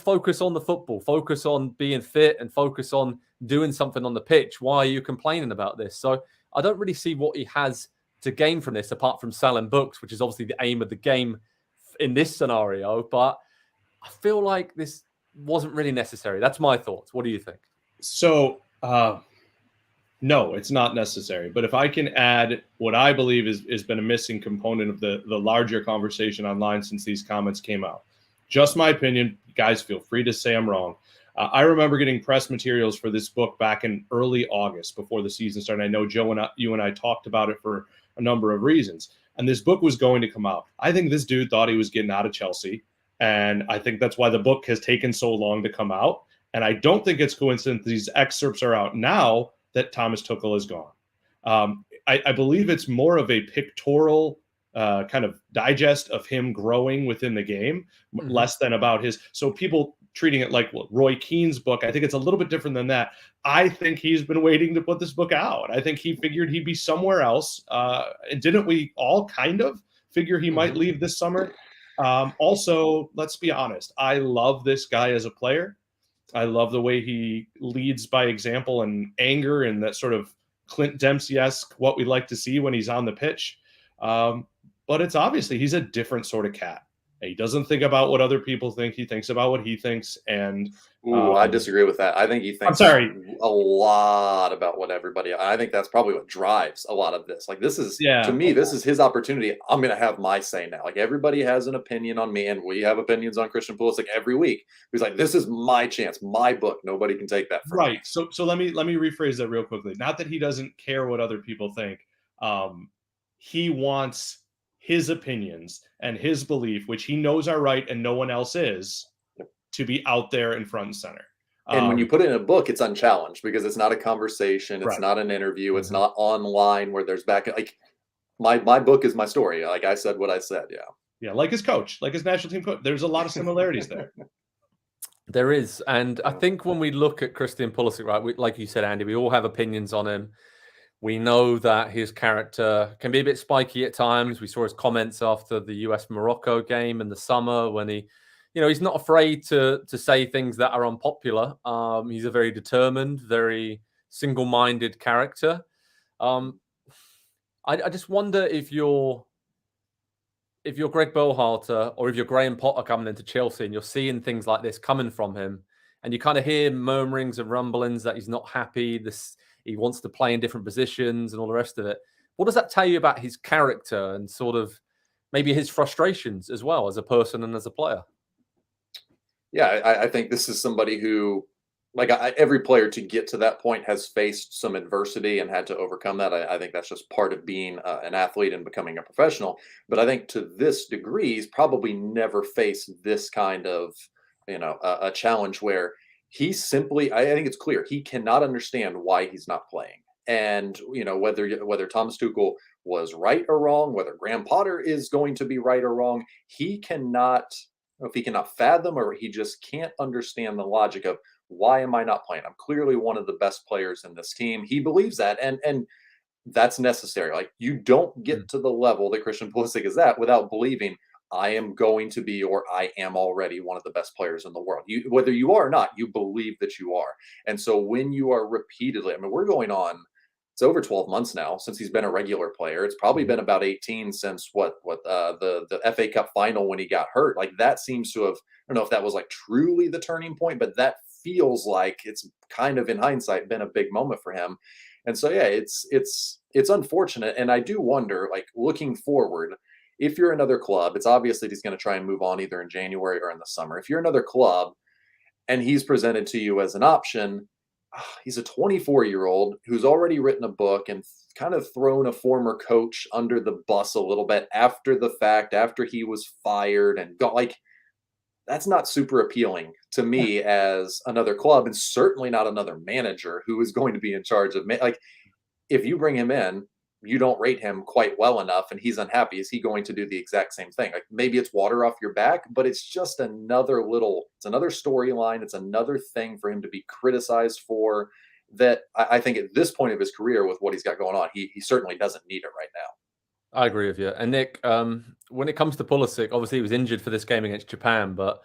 focus on the football, focus on being fit and focus on doing something on the pitch. Why are you complaining about this? So I don't really see what he has to gain from this apart from selling books, which is obviously the aim of the game in this scenario. But I feel like this wasn't really necessary. That's my thoughts. What do you think? So, no, it's not necessary. But if I can add what I believe has been a missing component of the larger conversation online since these comments came out. Just my opinion. Guys, feel free to say I'm wrong. I remember getting press materials for this book back in early August before the season started. I know Joe and you and I talked about it for a number of reasons. And this book was going to come out. I think this dude thought he was getting out of Chelsea. And I think that's why the book has taken so long to come out. And I don't think it's coincidence these excerpts are out now that Thomas Tuchel is gone. I believe it's more of a pictorial kind of digest of him growing within the game, less than about his. So people treating it like Roy Keane's book, I think it's a little bit different than that. I think he's been waiting to put this book out. I think he figured he'd be somewhere else. And didn't we all kind of figure he might leave this summer? Also, let's be honest. I love this guy as a player. I love the way he leads by example and anger and that sort of Clint Dempsey-esque what we like to see when he's on the pitch. But it's obviously he's a different sort of cat. He doesn't think about what other people think. He thinks about what he thinks. And I disagree with that. I think he thinks a lot about what everybody. I think that's probably what drives a lot of this. Like this is to me, this is his opportunity. I'm going to have my say now. Like everybody has an opinion on me, and we have opinions on Christian Pulisic every week. He's like, this is my chance, my book. Nobody can take that from me. So let me rephrase that real quickly. Not that he doesn't care what other people think. He wants his opinions and his belief, which he knows are right and no one else is, to be out there in front and center. And when you put it in a book, it's unchallenged because it's not a conversation. It's not an interview. It's not online where there's back. Like my book is my story. Like I said what I said. Yeah. Yeah. Like his coach, like his national team coach. There's a lot of similarities there. There is. And I think when we look at Christian Pulisic, right, like you said, Andy, we all have opinions on him. We know that his character can be a bit spiky at times. We saw his comments after the US-Morocco game in the summer when he, he's not afraid to say things that are unpopular. He's a very determined, very single-minded character. I just wonder if you're Greg Berhalter or if you're Graham Potter coming into Chelsea and you're seeing things like this coming from him and you kind of hear murmurings and rumblings that he's not happy, he wants to play in different positions and all the rest of it. What does that tell you about his character and sort of maybe his frustrations as well as a person and as a player? Yeah, I think this is somebody who, like every player to get to that point has faced some adversity and had to overcome that. I think that's just part of being an athlete and becoming a professional. But I think to this degree, he's probably never faced this kind of, a challenge where he simply, I think it's clear, he cannot understand why he's not playing. And, whether Thomas Tuchel was right or wrong, whether Graham Potter is going to be right or wrong, he cannot fathom or he just can't understand the logic of why am I not playing? I'm clearly one of the best players in this team. He believes that. And that's necessary. Like you don't get to the level that Christian Pulisic is at without believing I am going to be, or I am already one of the best players in the world. Whether you are or not, you believe that you are. And so when you are repeatedly, we're going on, it's over 12 months now since he's been a regular player. It's probably been about 18 since the FA Cup final when he got hurt. Like that seems to have, I don't know if that was like truly the turning point, but that feels like it's kind of in hindsight been a big moment for him. And so, yeah, it's unfortunate. And I do wonder, like looking forward, if you're another club, it's obvious that he's going to try and move on either in January or in the summer. If you're another club and he's presented to you as an option, he's a 24-year-old who's already written a book and kind of thrown a former coach under the bus a little bit after the fact, after he was fired and got that's not super appealing to me as another club, and certainly not another manager who is going to be in charge of if you bring him in, you don't rate him quite well enough and he's unhappy, is he going to do the exact same thing? Like maybe it's water off your back, but it's just it's another storyline. It's another thing for him to be criticized for that I think at this point of his career with what he's got going on, he certainly doesn't need it right now. I agree with you. And Nick, when it comes to Pulisic, obviously he was injured for this game against Japan, but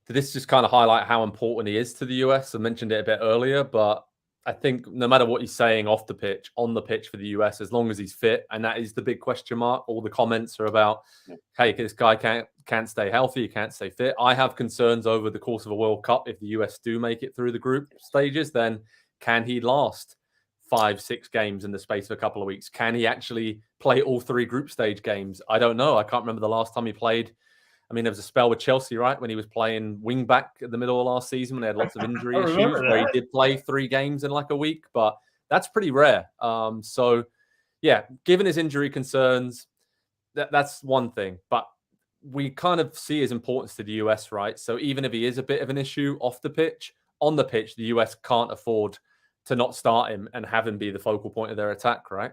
did this just kind of highlight how important he is to the US? I mentioned it a bit earlier, but I think no matter what he's saying off the pitch, on the pitch for the US, as long as he's fit, and that is the big question mark. All the comments are about, hey, this guy can't stay healthy, he can't stay fit. I have concerns over the course of a World Cup. If the US do make it through the group stages, then can he last 5-6 games in the space of a couple of weeks? Can he actually play all 3 group stage games? I don't know. I can't remember the last time he played. There was a spell with Chelsea, right, when he was playing wing back at the middle of last season when they had lots of injury issues where he did play 3 games in like a week, but that's pretty rare. So, yeah, given his injury concerns, that's one thing. But we kind of see his importance to the US, right? So even if he is a bit of an issue off the pitch, on the pitch, the US can't afford to not start him and have him be the focal point of their attack, right?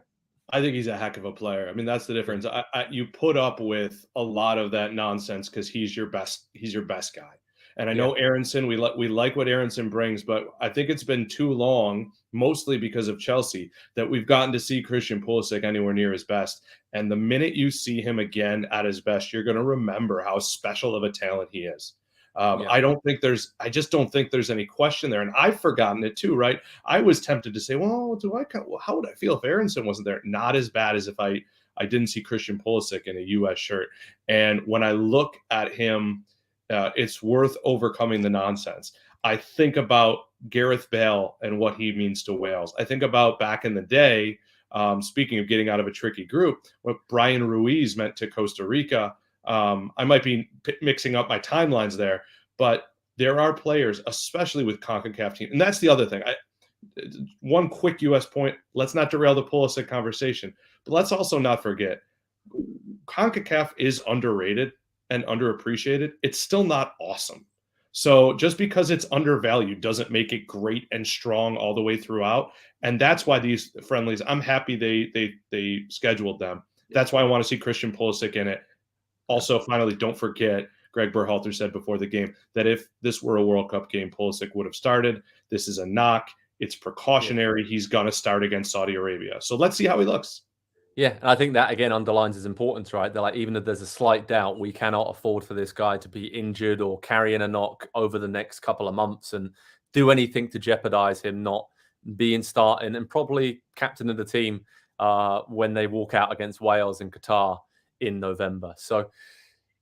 I think he's a heck of a player. I mean, that's the difference. You put up with a lot of that nonsense because he's your best guy. And I know Aronson, we like what Aronson brings, but I think it's been too long, mostly because of Chelsea, that we've gotten to see Christian Pulisic anywhere near his best. And the minute you see him again at his best, you're going to remember how special of a talent he is. I just don't think there's any question there. And I've forgotten it too, right? I was tempted to say, well, how would I feel if Aronson wasn't there? Not as bad as if I didn't see Christian Pulisic in a US shirt. And when I look at him, it's worth overcoming the nonsense. I think about Gareth Bale and what he means to Wales. I think about back in the day, speaking of getting out of a tricky group, what Brian Ruiz meant to Costa Rica. I might be mixing up my timelines there, but there are players, especially with CONCACAF team. And that's the other thing. One quick US point, let's not derail the Pulisic conversation, but let's also not forget CONCACAF is underrated and underappreciated. It's still not awesome. So just because it's undervalued doesn't make it great and strong all the way throughout. And that's why these friendlies, I'm happy they scheduled them. That's why I want to see Christian Pulisic in it. Also, finally, don't forget, Greg Berhalter said before the game that if this were a World Cup game, Pulisic would have started. This is a knock. It's precautionary. He's going to start against Saudi Arabia. So let's see how he looks. Yeah, and I think that, again, underlines his importance, right? They're like, even if there's a slight doubt, we cannot afford for this guy to be injured or carrying a knock over the next couple of months and do anything to jeopardize him not being starting and probably captain of the team when they walk out against Wales and Qatar in November. So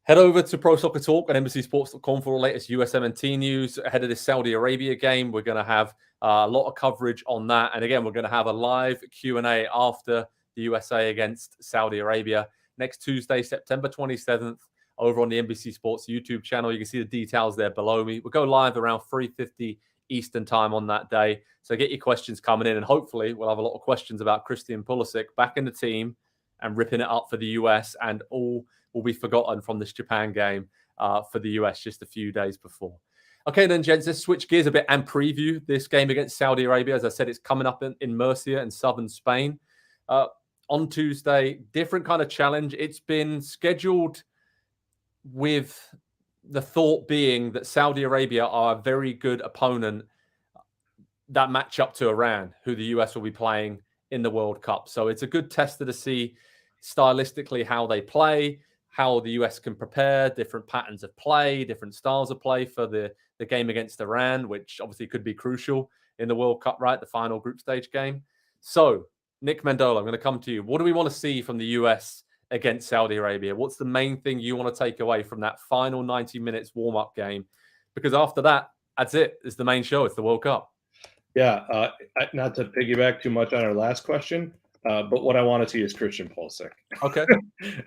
head over to Pro Soccer Talk and NBCSports.com for the latest USMNT news ahead of this Saudi Arabia game. We're going to have a lot of coverage on that. And again, we're going to have a live Q&A after the USA against Saudi Arabia next Tuesday, September 27th, over on the NBC Sports YouTube channel. You can see the details there below me. We'll go live around 3:50 Eastern time on that day. So get your questions coming in, and hopefully we'll have a lot of questions about Christian Pulisic back in the team and ripping it up for the US, and all will be forgotten from this Japan game for the US just a few days before. Okay, then, gents, let's switch gears a bit and preview this game against Saudi Arabia. As I said, it's coming up in Murcia in southern Spain. On Tuesday, different kind of challenge. It's been scheduled with the thought being that Saudi Arabia are a very good opponent that match up to Iran, who the US will be playing in the World Cup. So it's a good tester to see stylistically how they play, how the US can prepare, different patterns of play, different styles of play for the game against Iran, which obviously could be crucial in the World Cup, right? The final group stage game. So, Nick Mendola, I'm going to come to you. What do we want to see from the US against Saudi Arabia? What's the main thing you want to take away from that final 90 minutes warm-up game? Because after that, that's it. It's the main show. It's the World Cup. Yeah, not to piggyback too much on our last question, but what I want to see is Christian Pulisic. Okay.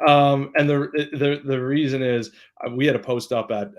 And the reason is we had a post up at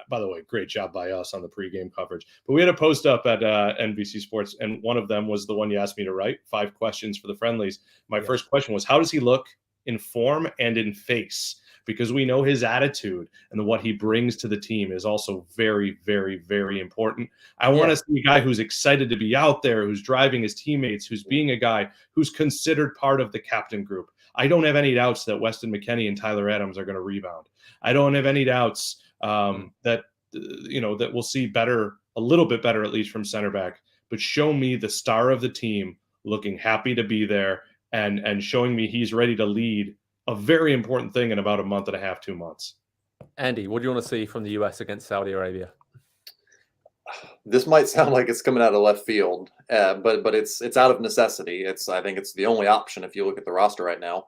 by the way, great job by us on the pregame coverage. But we had a post up at NBC Sports, and one of them was the one you asked me to write, 5 questions for the friendlies. My first question was, how does he look in form and in face? Because we know his attitude and what he brings to the team is also very, very, very important. I want to see a guy who's excited to be out there, who's driving his teammates, who's being a guy who's considered part of the captain group. I don't have any doubts that Weston McKennie and Tyler Adams are going to rebound. I don't have any doubts that we'll see better, a little bit better at least from center back. But show me the star of the team looking happy to be there and showing me he's ready to lead a very important thing in about a month and a half, 2 months. Andy, what do you want to see from the US against Saudi Arabia? This might sound like it's coming out of left field, but it's out of necessity. I think it's the only option if you look at the roster right now.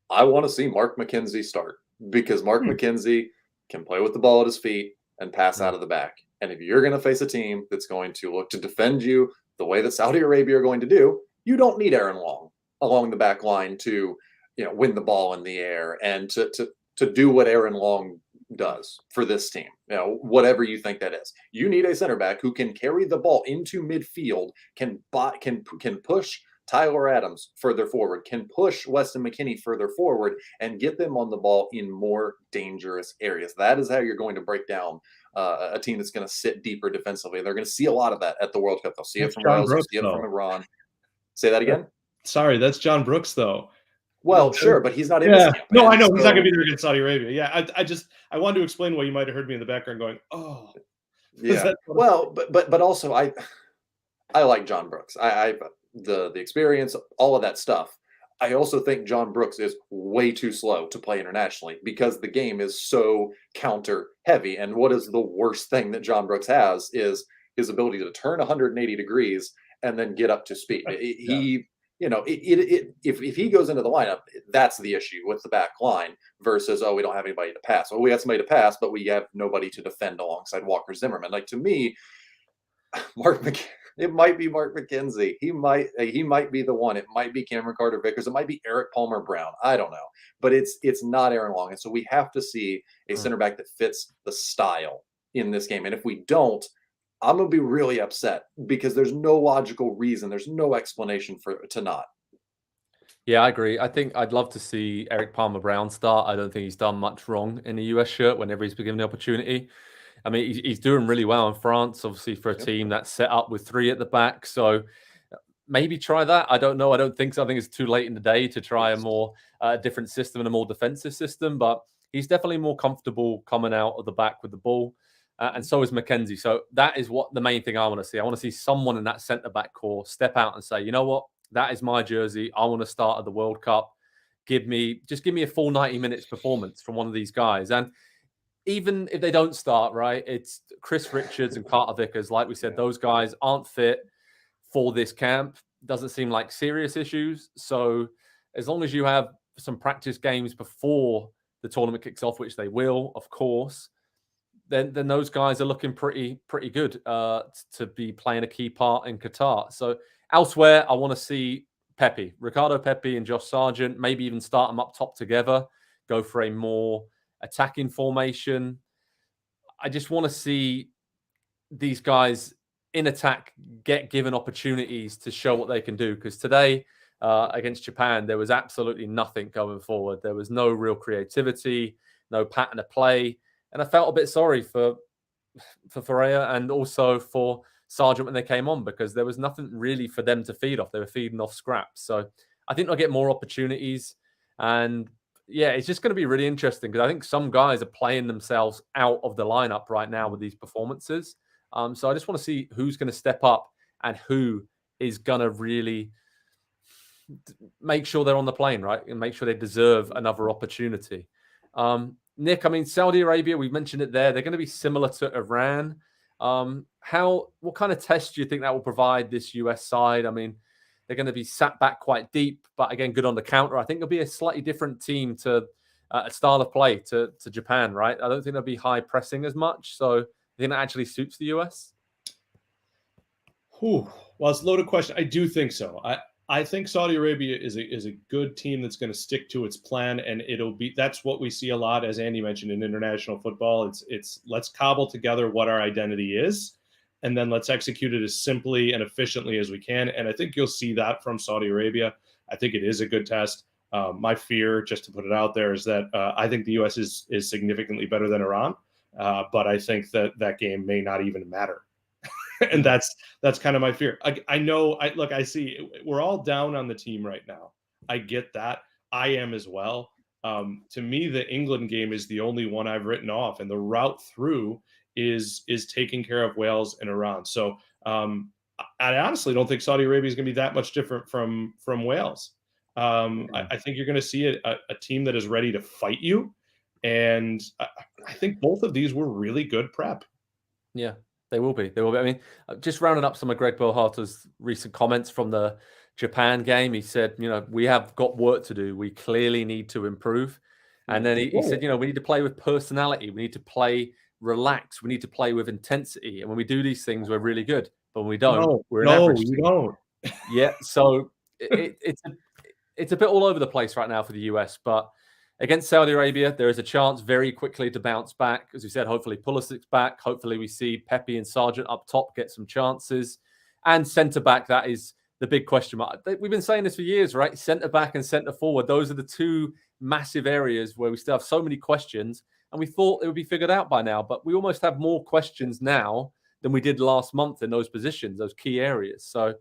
I want to see Mark McKenzie start, because Mark McKenzie can play with the ball at his feet and pass out of the back. And if you're going to face a team that's going to look to defend you the way that Saudi Arabia are going to do, you don't need Aaron Long along the back line to win the ball in the air and to do what Aaron Long does for this team. Whatever you think that is. You need a center back who can carry the ball into midfield, can push Tyler Adams further forward, can push Weston McKennie further forward and get them on the ball in more dangerous areas. That is how you're going to break down a team that's going to sit deeper defensively. They're going to see a lot of that at the World Cup. They'll see it from Wales. They'll see it from Iran. Say that again? Sorry, that's John Brooks, though. Well, sure, but he's not in this campaign. No, I know. He's not going to be there against Saudi Arabia. Yeah, I wanted to explain why you might have heard me in the background going, oh. Yeah. Well, but also I like John Brooks. I the experience, all of that stuff. I also think John Brooks is way too slow to play internationally because the game is so counter heavy. And what is the worst thing that John Brooks has is his ability to turn 180 degrees and then get up to speed. He, if he goes into the lineup, that's the issue with the back line versus, we don't have anybody to pass. Well, we have somebody to pass, but we have nobody to defend alongside Walker Zimmerman. Like, to me, it might be Mark McKenzie. He might be the one. It might be Cameron Carter-Vickers. It might be Eric Palmer-Brown. I don't know. But it's not Aaron Long. And so we have to see a center back that fits the style in this game. And if we don't, I'm going to be really upset because there's no logical reason. There's no explanation to not. Yeah, I agree. I think I'd love to see Eric Palmer-Brown start. I don't think he's done much wrong in the US shirt whenever he's been given the opportunity. I mean, he's doing really well in France, obviously, for a team that's set up with 3 at the back. So maybe try that. I don't know. I don't think so. I think it's too late in the day to try a more different system and a more defensive system. But he's definitely more comfortable coming out of the back with the ball. And so is McKenzie. So that is what the main thing I want to see. I want to see someone in that centre-back core step out and say, you know what? That is my jersey. I want to start at the World Cup. Just give me a full 90 minutes performance from one of these guys. And even if they don't start, right, it's Chris Richards and Carter Vickers. Like we said, those guys aren't fit for this camp. Doesn't seem like serious issues. So as long as you have some practice games before the tournament kicks off, which they will, of course, then those guys are looking pretty good to be playing a key part in Qatar. So elsewhere, I want to see Ricardo Pepi and Josh Sargent, maybe even start them up top together, go for a more attacking formation. I just want to see these guys in attack get given opportunities to show what they can do. Because today against Japan, there was absolutely nothing going forward. There was no real creativity, no pattern of play. And I felt a bit sorry for Ferreira and also for Sargent when they came on because there was nothing really for them to feed off. They were feeding off scraps. So I think they'll get more opportunities. And yeah, it's just going to be really interesting because I think some guys are playing themselves out of the lineup right now with these performances. So I just want to see who's going to step up and who is going to really make sure they're on the plane, right? And make sure they deserve another opportunity. Nick, I mean, Saudi Arabia, we've mentioned it there. They're going to be similar to Iran. What kind of test do you think that will provide this US side? I mean, they're going to be sat back quite deep, but again, good on the counter. I think it'll be a slightly different team to a style of play to Japan, right? I don't think they'll be high pressing as much. So I think that actually suits the US. Well, it's a loaded question. I do think so. I think Saudi Arabia is a good team that's going to stick to its plan, and that's what we see a lot, as Andy mentioned, in international football. It's let's cobble together what our identity is, and then let's execute it as simply and efficiently as we can. And I think you'll see that from Saudi Arabia. I think it is a good test. My fear, just to put it out there, is that I think the U.S. is significantly better than Iran, but I think that game may not even matter. And that's kind of my fear. I see we're all down on the team right now. I get that. I am as well. To me, the England game is the only one I've written off, and the route through is taking care of Wales and Iran. So I honestly don't think Saudi Arabia is going to be that much different from Wales. I think you're going to see a team that is ready to fight you, and I think both of these were really good prep. Yeah. They will be. I mean, just rounding up some of Greg Berhalter's recent comments from the Japan game, he said, we have got work to do. We clearly need to improve. And then he said, we need to play with personality. We need to play relaxed. We need to play with intensity. And when we do these things, we're really good. But when we don't, we're an average team. Don't. Yeah. So it's a bit all over the place right now for the US. But against Saudi Arabia, there is a chance very quickly to bounce back. As we said, hopefully Pulisic's back. Hopefully we see Pepi and Sargent up top get some chances. And centre-back, that is the big question mark. We've been saying this for years, right? Centre back and centre forward. Those are the two massive areas where we still have so many questions, and we thought it would be figured out by now, but we almost have more questions now than we did last month in those positions, those key areas. So,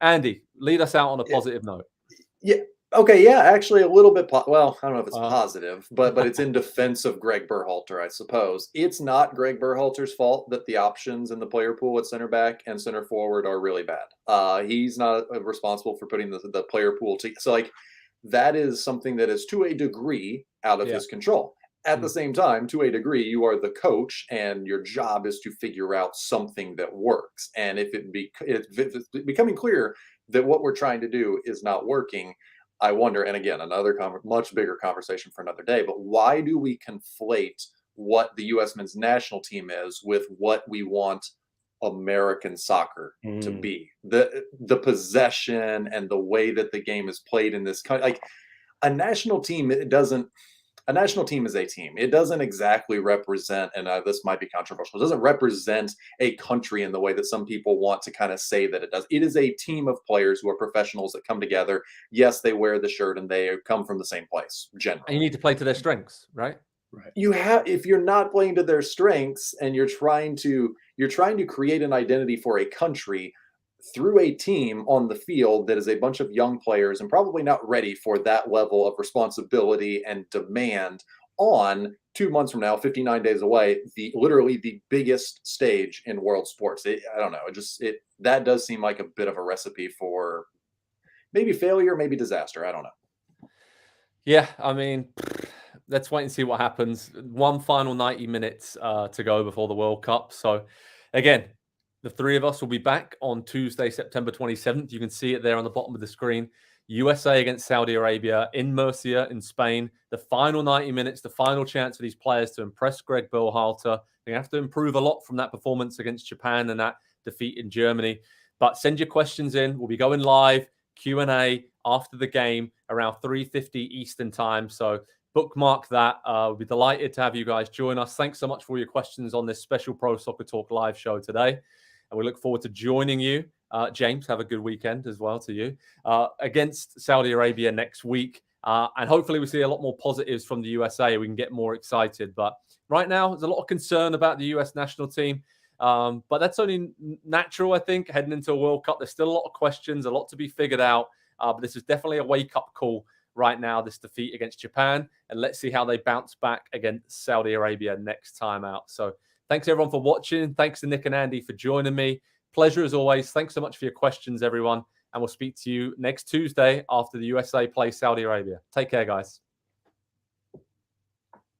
Andy, lead us out on a positive note. Yeah. Okay. Yeah. Actually, a little bit. Well, I don't know if it's positive, but it's in defense of Greg Berhalter, I suppose. It's not Greg Berhalter's fault that the options in the player pool at center back and center forward are really bad. He's not responsible for putting the player pool together. So, like, that is something that is to a degree out of his control. At the same time, to a degree, you are the coach, and your job is to figure out something that works. And if it's becoming clear that what we're trying to do is not working, I wonder, and again, another much bigger conversation for another day, but why do we conflate what the U.S. men's national team is with what we want American soccer to be? The possession and the way that the game is played in this country. Like, a national team, a national team is a team. It doesn't exactly represent, and this might be controversial, it doesn't represent a country in the way that some people want to kind of say that it does. It is a team of players who are professionals that come together. Yes, they wear the shirt and they come from the same place, generally. And you need to play to their strengths, right? Right. If you're not playing to their strengths and you're trying to create an identity for a country through a team on the field that is a bunch of young players and probably not ready for that level of responsibility and demand on 2 months from now, 59 days away, literally the biggest stage in world sports. I don't know. That does seem like a bit of a recipe for maybe failure, maybe disaster. I don't know. Yeah, I mean, let's wait and see what happens. One final 90 minutes to go before the World Cup. So, again, the three of us will be back on Tuesday, September 27th. You can see it there on the bottom of the screen. USA against Saudi Arabia in Murcia in Spain. The final 90 minutes, the final chance for these players to impress Greg Berhalter. They have to improve a lot from that performance against Japan and that defeat in Germany. But send your questions in. We'll be going live, Q&A after the game around 3:50 Eastern time. So bookmark that. We'll be delighted to have you guys join us. Thanks so much for all your questions on this special Pro Soccer Talk live show today. And we look forward to joining you. James, have a good weekend as well to you. Against Saudi Arabia next week. And hopefully we see a lot more positives from the USA. We can get more excited. But right now, there's a lot of concern about the US national team. But that's only natural, I think, heading into a World Cup. There's still a lot of questions, a lot to be figured out. But this is definitely a wake-up call right now, this defeat against Japan. And let's see how they bounce back against Saudi Arabia next time out. So thanks, everyone, for watching. Thanks to Nick and Andy for joining me. Pleasure as always. Thanks so much for your questions, everyone. And we'll speak to you next Tuesday after the USA play Saudi Arabia. Take care, guys.